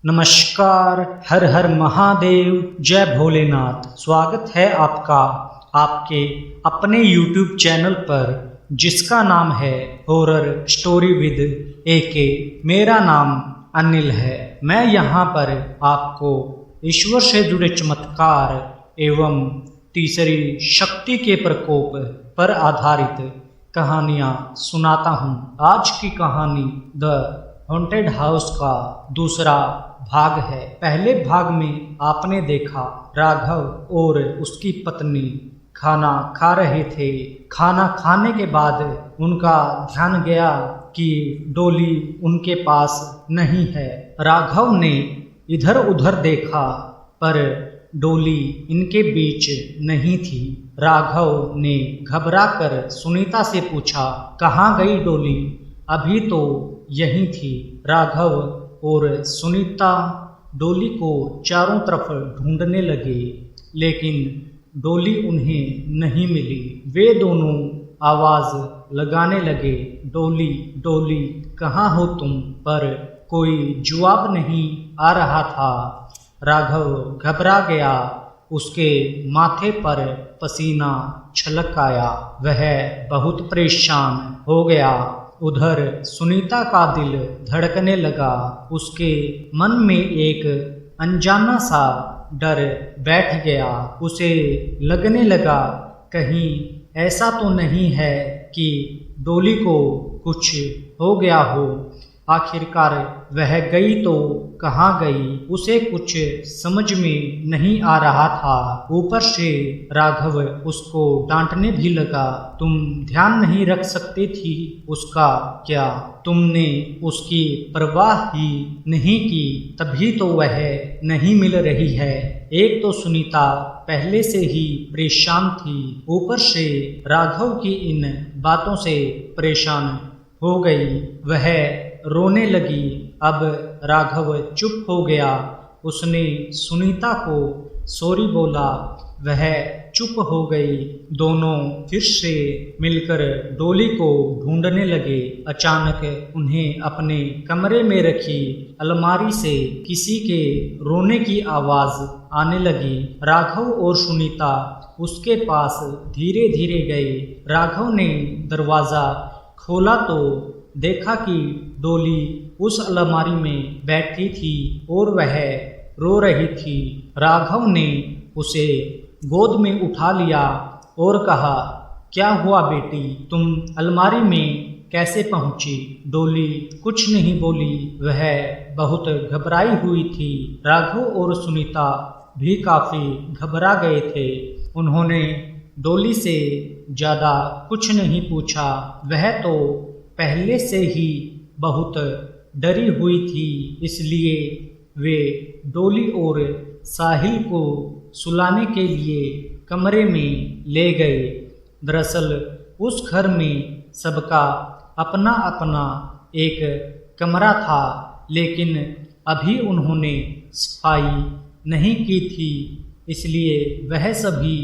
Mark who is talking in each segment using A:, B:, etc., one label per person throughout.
A: नमस्कार। हर हर महादेव, जय भोलेनाथ। स्वागत है आपका आपके अपने YouTube चैनल पर जिसका नाम है हॉरर स्टोरी विद AK। मेरा नाम अनिल है। मैं यहाँ पर आपको ईश्वर से जुड़े चमत्कार एवं तीसरी शक्ति के प्रकोप पर आधारित कहानियाँ सुनाता हूँ। आज की कहानी द हॉन्टेड हाउस का दूसरा भाग है। पहले भाग में आपने देखा राघव और उसकी पत्नी खाना खा रहे थे। खाना खाने के बाद उनका ध्यान गया कि डोली उनके पास नहीं है। राघव ने इधर उधर देखा पर डोली इनके बीच नहीं थी। राघव ने घबराकर सुनीता से पूछा, कहाँ गई डोली? अभी तो यहीं थी। राघव और सुनीता डोली को चारों तरफ ढूंढने लगे लेकिन डोली उन्हें नहीं मिली। वे दोनों आवाज लगाने लगे, डोली डोली कहाँ हो तुम? पर कोई जवाब नहीं आ रहा था। राघव घबरा गया। उसके माथे पर पसीना छलक आया। वह बहुत परेशान हो गया। उधर सुनीता का दिल धड़कने लगा। उसके मन में एक अनजाना सा डर बैठ गया। उसे लगने लगा कहीं ऐसा तो नहीं है कि डोली को कुछ हो गया हो। आखिरकार वह गई तो कहाँ गई? उसे कुछ समझ में नहीं आ रहा था। ऊपर से राघव उसको डांटने भी लगा, तुम ध्यान नहीं रख सकती थी उसका क्या? तुमने उसकी परवाह ही नहीं की, तभी तो वह नहीं मिल रही है। एक तो सुनीता पहले से ही परेशान थी, ऊपर से राघव की इन बातों से परेशान हो गई। वह रोने लगी। अब राघव चुप हो गया। उसने सुनीता को सॉरी बोला। वह चुप हो गई। दोनों फिर से मिलकर डोली को ढूंढने लगे। अचानक उन्हें अपने कमरे में रखी अलमारी से किसी के रोने की आवाज आने लगी। राघव और सुनीता उसके पास धीरे धीरे गए। राघव ने दरवाजा खोला तो देखा कि डोली उस अलमारी में बैठी थी और वह रो रही थी। राघव ने उसे गोद में उठा लिया और कहा, क्या हुआ बेटी? तुम अलमारी में कैसे पहुंची? डोली कुछ नहीं बोली। वह बहुत घबराई हुई थी। राघव और सुनीता भी काफी घबरा गए थे। उन्होंने डोली से ज्यादा कुछ नहीं पूछा। वह तो पहले से ही बहुत डरी हुई थी, इसलिए वे डोली और साहिल को सुलाने के लिए कमरे में ले गए। दरअसल उस घर में सबका अपना अपना एक कमरा था, लेकिन अभी उन्होंने सफाई नहीं की थी, इसलिए वह सभी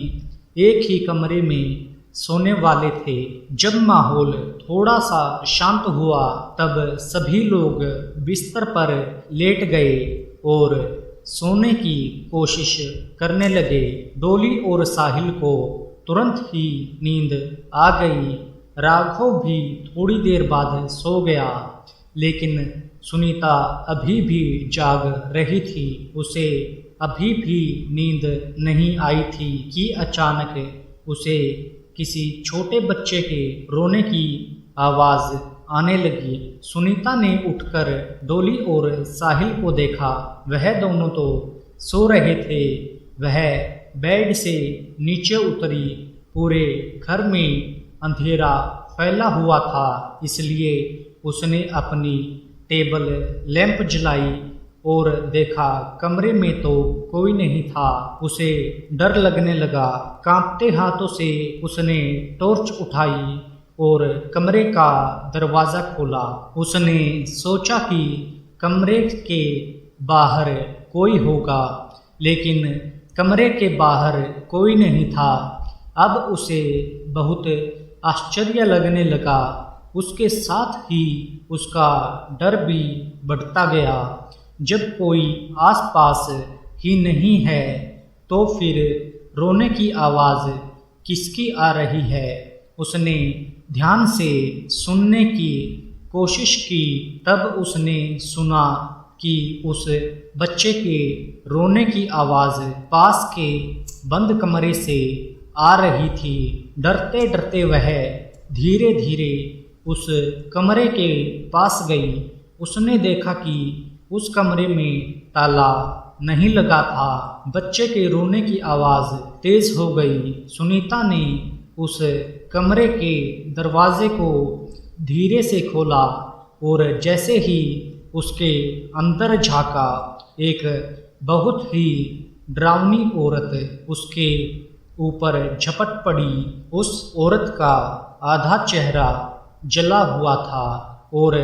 A: एक ही कमरे में सोने वाले थे। जब माहौल थोड़ा सा शांत हुआ तब सभी लोग बिस्तर पर लेट गए और सोने की कोशिश करने लगे। डोली और साहिल को तुरंत ही नींद आ गई। राघव भी थोड़ी देर बाद सो गया, लेकिन सुनीता अभी भी जाग रही थी। उसे अभी भी नींद नहीं आई थी कि अचानक उसे किसी छोटे बच्चे के रोने की आवाज आने लगी। सुनीता ने उठकर डोली और साहिल को देखा। वह दोनों तो सो रहे थे। वह बेड से नीचे उतरी। पूरे घर में अंधेरा फैला हुआ था, इसलिए उसने अपनी टेबल लैंप जलाई और देखा कमरे में तो कोई नहीं था। उसे डर लगने लगा। कांपते हाथों से उसने टॉर्च उठाई और कमरे का दरवाज़ा खोला। उसने सोचा कि कमरे के बाहर कोई होगा, लेकिन कमरे के बाहर कोई नहीं था। अब उसे बहुत आश्चर्य लगने लगा। उसके साथ ही उसका डर भी बढ़ता गया। जब कोई आसपास ही नहीं है तो फिर रोने की आवाज़ किसकी आ रही है। उसने ध्यान से सुनने की कोशिश की, तब उसने सुना कि उस बच्चे के रोने की आवाज़ पास के बंद कमरे से आ रही थी। डरते डरते वह धीरे धीरे उस कमरे के पास गई। उसने देखा कि उस कमरे में ताला नहीं लगा था। बच्चे के रोने की आवाज़ तेज हो गई। सुनीता ने उस कमरे के दरवाजे को धीरे से खोला और जैसे ही उसके अंदर झांका, एक बहुत ही डरावनी औरत उसके ऊपर झपट पड़ी। उस औरत का आधा चेहरा जला हुआ था और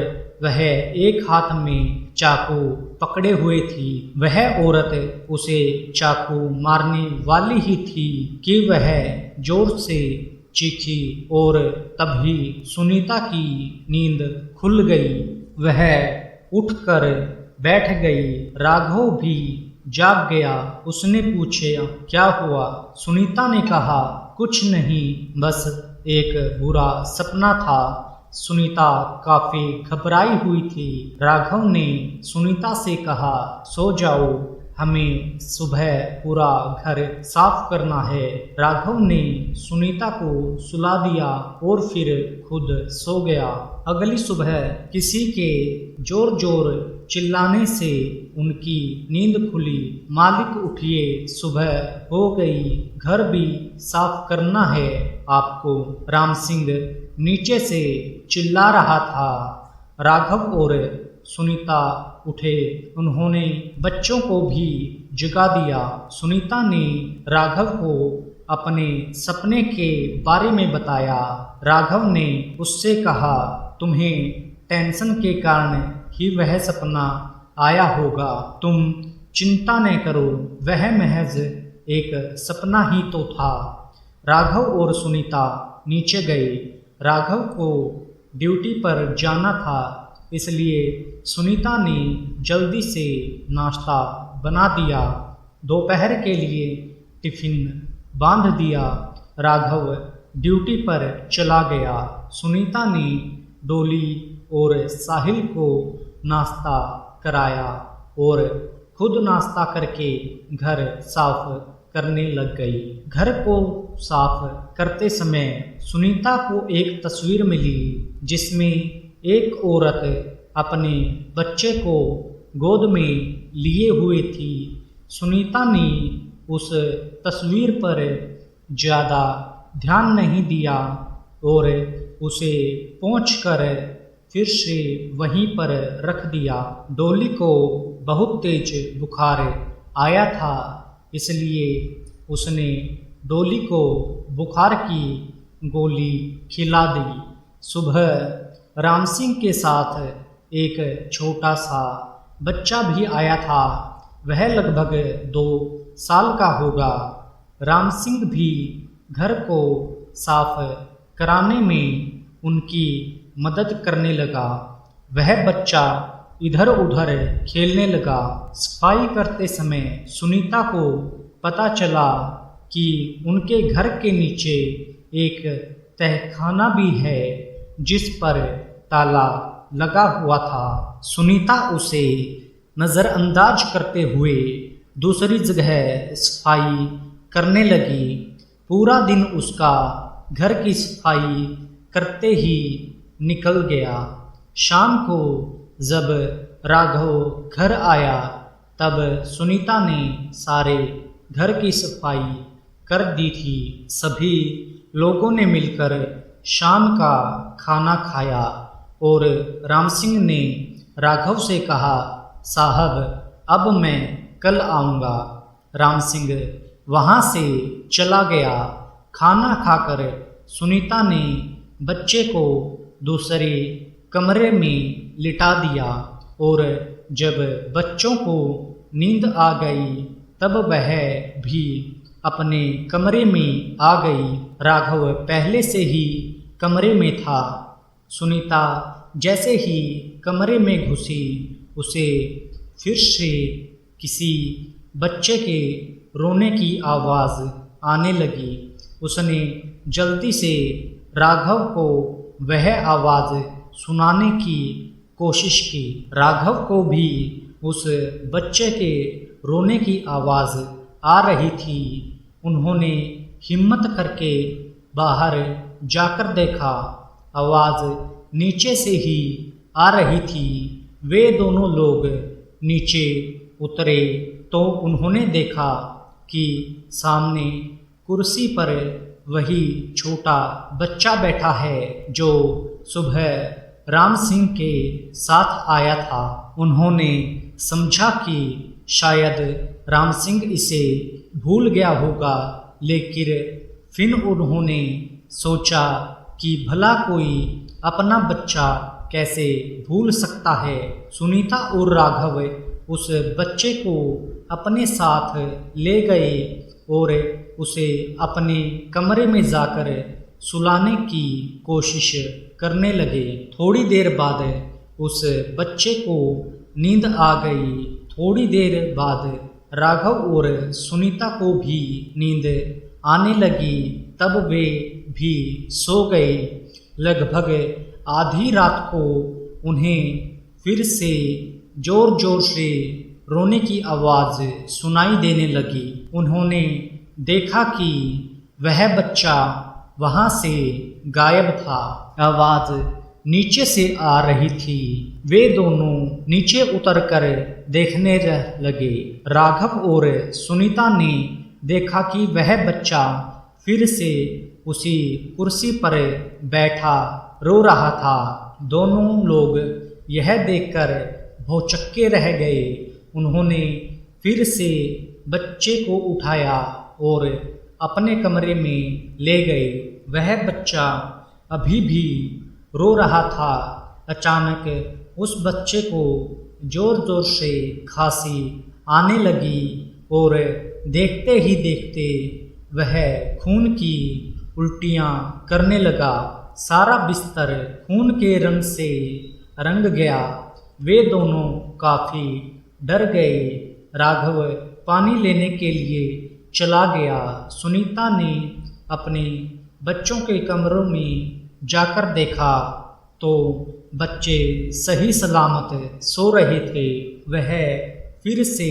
A: वह एक हाथ में चाकू पकड़े हुए थी। वह औरत उसे चाकू मारने वाली ही थी कि वह जोर से चीखी और तभी सुनीता की नींद खुल गई। वह उठकर बैठ गई। राघव भी जाग गया। उसने पूछा, क्या हुआ? सुनीता ने कहा, कुछ नहीं, बस एक बुरा सपना था। सुनीता काफी घबराई हुई थी। राघव ने सुनीता से कहा, सो जाओ, हमें सुबह पूरा घर साफ करना है। राघव ने सुनीता को सुला दिया और फिर खुद सो गया। अगली सुबह किसी के जोर जोर चिल्लाने से उनकी नींद खुली। मालिक उठिए, सुबह हो गई, घर भी साफ करना है आपको। राम सिंह नीचे से चिल्ला रहा था। राघव और सुनीता उठे। उन्होंने बच्चों को भी जगा दिया। सुनीता ने राघव को अपने सपने के बारे में बताया। राघव ने उससे कहा, तुम्हें टेंशन के कारण ही वह सपना आया होगा। तुम चिंता न करो, वह महज एक सपना ही तो था। राघव और सुनीता नीचे गए। राघव को ड्यूटी पर जाना था, इसलिए सुनीता ने जल्दी से नाश्ता बना दिया। दोपहर के लिए टिफिन बांध दिया। राघव ड्यूटी पर चला गया। सुनीता ने डोली और साहिल को नाश्ता कराया और खुद नाश्ता करके घर साफ करने लग गई। घर को साफ करते समय सुनीता को एक तस्वीर मिली जिसमें एक औरत अपने बच्चे को गोद में लिए हुए थी। सुनीता ने उस तस्वीर पर ज़्यादा ध्यान नहीं दिया और उसे पोंछकर फिर से वहीं पर रख दिया। डोली को बहुत तेज बुखार आया था, इसलिए उसने डोली को बुखार की गोली खिला दी। सुबह राम सिंह के साथ एक छोटा सा बच्चा भी आया था। वह लगभग 2 साल का होगा। राम सिंह भी घर को साफ कराने में उनकी मदद करने लगा। वह बच्चा इधर उधर खेलने लगा। सफाई करते समय सुनीता को पता चला कि उनके घर के नीचे एक तहखाना भी है जिस पर ताला लगा हुआ था। सुनीता उसे नज़रअंदाज करते हुए दूसरी जगह सफाई करने लगी। पूरा दिन उसका घर की सफाई करते ही निकल गया। शाम को जब राघव घर आया तब सुनीता ने सारे घर की सफाई कर दी थी। सभी लोगों ने मिलकर शाम का खाना खाया और राम सिंह ने राघव से कहा, साहब अब मैं कल आऊँगा। राम सिंह वहाँ से चला गया। खाना खाकर सुनीता ने बच्चे को दूसरे कमरे में लिटा दिया और जब बच्चों को नींद आ गई तब वह भी अपने कमरे में आ गई। राघव पहले से ही कमरे में था। सुनीता जैसे ही कमरे में घुसी उसे फिर से किसी बच्चे के रोने की आवाज़ आने लगी। उसने जल्दी से राघव को वह आवाज़ सुनाने की कोशिश की। राघव को भी उस बच्चे के रोने की आवाज़ आ रही थी। उन्होंने हिम्मत करके बाहर जाकर देखा, आवाज़ नीचे से ही आ रही थी। वे दोनों लोग नीचे उतरे तो उन्होंने देखा कि सामने कुर्सी पर वही छोटा बच्चा बैठा है जो सुबह राम सिंह के साथ आया था। उन्होंने समझा कि शायद राम सिंह इसे भूल गया होगा, लेकिन फिर उन्होंने सोचा कि भला कोई अपना बच्चा कैसे भूल सकता है। सुनीता और राघव उस बच्चे को अपने साथ ले गए और उसे अपने कमरे में जाकर सुलाने की कोशिश करने लगे। थोड़ी देर बाद उस बच्चे को नींद आ गई। थोड़ी देर बाद राघव और सुनीता को भी नींद आने लगी। तब वे भी सो गए। लगभग आधी रात को उन्हें फिर से जोर जोर से रोने की आवाज़ सुनाई देने लगी। उन्होंने देखा कि वह बच्चा वहाँ से गायब था। आवाज़ नीचे से आ रही थी। वे दोनों नीचे उतरकर देखने लगे। राघव और सुनीता ने देखा कि वह बच्चा फिर से उसी कुर्सी पर बैठा रो रहा था। दोनों लोग यह देखकर भौचक्के रह गए। उन्होंने फिर से बच्चे को उठाया और अपने कमरे में ले गए। वह बच्चा अभी भी रो रहा था। अचानक उस बच्चे को जोर जोर से खांसी आने लगी और देखते ही देखते वह खून की उल्टियाँ करने लगा। सारा बिस्तर खून के रंग से रंग गया। वे दोनों काफ़ी डर गए। राघव पानी लेने के लिए चला गया। सुनीता ने अपने बच्चों के कमरों में जाकर देखा तो बच्चे सही सलामत सो रहे थे। वह फिर से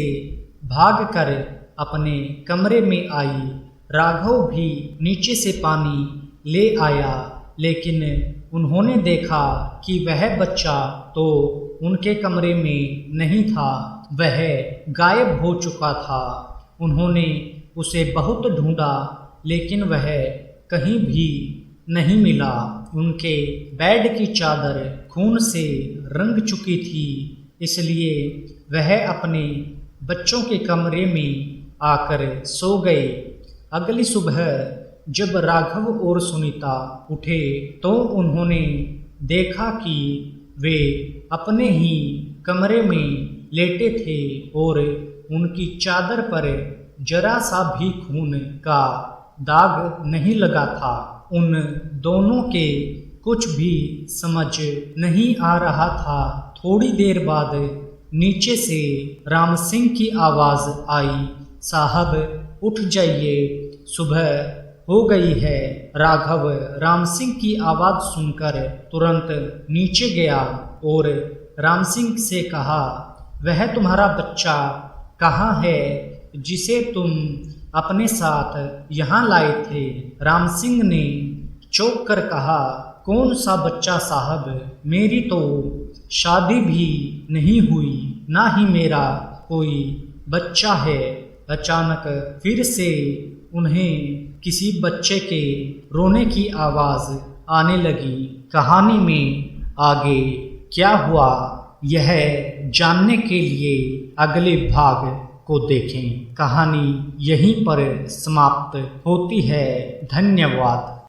A: भागकर अपने कमरे में आई। राघव भी नीचे से पानी ले आया, लेकिन उन्होंने देखा कि वह बच्चा तो उनके कमरे में नहीं था, वह गायब हो चुका था। उन्होंने उसे बहुत ढूंढा, लेकिन वह कहीं भी नहीं मिला। उनके बेड की चादर खून से रंग चुकी थी, इसलिए वह अपने बच्चों के कमरे में आकर सो गए। अगली सुबह जब राघव और सुनीता उठे तो उन्होंने देखा कि वे अपने ही कमरे में लेटे थे और उनकी चादर पर जरा सा भी खून का दाग नहीं लगा था। उन दोनों के कुछ भी समझ नहीं आ रहा था। थोड़ी देर बाद नीचे से राम सिंह की आवाज़ आई, साहब उठ जाइए, सुबह हो गई है। राघव राम सिंह की आवाज़ सुनकर तुरंत नीचे गया और राम सिंह से कहा, वह तुम्हारा बच्चा कहाँ है जिसे तुम अपने साथ यहाँ लाए थे? राम सिंह ने चौंक कर कहा, कौन सा बच्चा साहब, मेरी तो शादी भी नहीं हुई, ना ही मेरा कोई बच्चा है। अचानक फिर से उन्हें किसी बच्चे के रोने की आवाज़ आने लगी। कहानी में आगे क्या हुआ, यह जानने के लिए अगले भाग को देखें। कहानी यहीं पर समाप्त होती है। धन्यवाद।